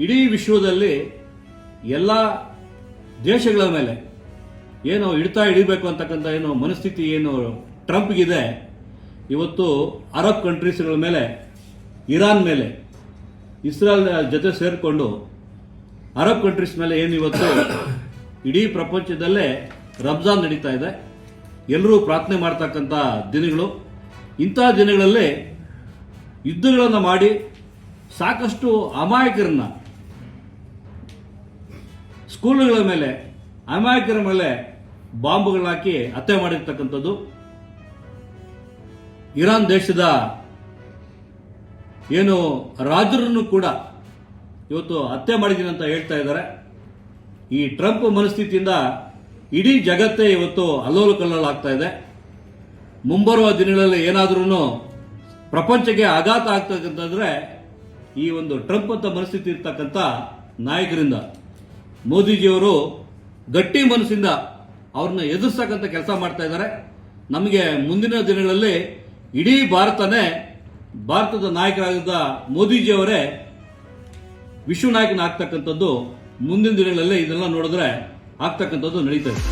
ಇಡೀ ವಿಶ್ವದಲ್ಲಿ ಎಲ್ಲ ದೇಶಗಳ ಮೇಲೆ ಏನು ಹಿಡಿಬೇಕು ಅಂತಕ್ಕಂಥ ಏನು ಮನಸ್ಥಿತಿ ಏನು ಟ್ರಂಪ್ಗಿದೆ, ಇವತ್ತು ಅರಬ್ ಕಂಟ್ರೀಸ್ಗಳ ಮೇಲೆ, ಇರಾನ್ ಮೇಲೆ, ಇಸ್ರೇಲ್ ಜೊತೆ ಸೇರಿಕೊಂಡು ಅರಬ್ ಕಂಟ್ರೀಸ್ ಮೇಲೆ ಏನು ಇವತ್ತು ಇಡೀ ಪ್ರಪಂಚದಲ್ಲೇ ರಂಜಾನ್ ನಡೀತಾ ಇದೆ. ಎಲ್ಲರೂ ಪ್ರಾರ್ಥನೆ ಮಾಡ್ತಕ್ಕಂಥ ದಿನಗಳು. ಇಂಥ ದಿನಗಳಲ್ಲಿ ಯುದ್ಧಗಳನ್ನು ಮಾಡಿ ಸಾಕಷ್ಟು ಅಮಾಯಕರನ್ನ, ಸ್ಕೂಲುಗಳ ಮೇಲೆ, ಅಮಾಯಕರ ಮೇಲೆ ಬಾಂಬ್ಗಳು ಹಾಕಿ ಹತ್ಯೆ ಮಾಡಿರ್ತಕ್ಕಂಥದ್ದು. ಇರಾನ್ ದೇಶದ ಏನು ರಾಜರನ್ನು ಕೂಡ ಇವತ್ತು ಹತ್ಯೆ ಮಾಡಿದ್ದೀನಿ ಅಂತ ಹೇಳ್ತಾ ಇದ್ದಾರೆ. ಈ ಟ್ರಂಪ್ ಮನಸ್ಥಿತಿಯಿಂದ ಇಡೀ ಜಗತ್ತೇ ಇವತ್ತು ಅಲ್ಲೋಲ ಕಲ್ಲೋಲ ಆಗ್ತಾ ಇದೆ. ಮುಂಬರುವ ದಿನಗಳಲ್ಲಿ ಏನಾದ್ರೂ ಪ್ರಪಂಚಕ್ಕೆ ಆಘಾತ ಆಗ್ತಕ್ಕಂಥದ್ರೆ ಈ ಒಂದು ಟ್ರಂಪ್ ಅಂತ ಮನಸ್ಥಿತಿ ಇರ್ತಕ್ಕಂಥ ನಾಯಕರಿಂದ. ಮೋದಿಜಿಯವರು ಗಟ್ಟಿ ಮನಸ್ಸಿಂದ ಅವ್ರನ್ನ ಎದುರಿಸ್ತಕ್ಕಂಥ ಕೆಲಸ ಮಾಡ್ತಾ ಇದ್ದಾರೆ. ನಮಗೆ ಮುಂದಿನ ದಿನಗಳಲ್ಲಿ ಇಡೀ ಭಾರತದ ನಾಯಕರಾಗಿದ್ದ ಮೋದಿಜಿಯವರೇ ವಿಶ್ವ ನಾಯಕನ ಆಗ್ತಕ್ಕಂಥದ್ದು ಮುಂದಿನ ದಿನಗಳಲ್ಲಿ ಇದೆಲ್ಲ ನೋಡಿದ್ರೆ ಆಗ್ತಕ್ಕಂಥದ್ದು ನಡೀತದೆ.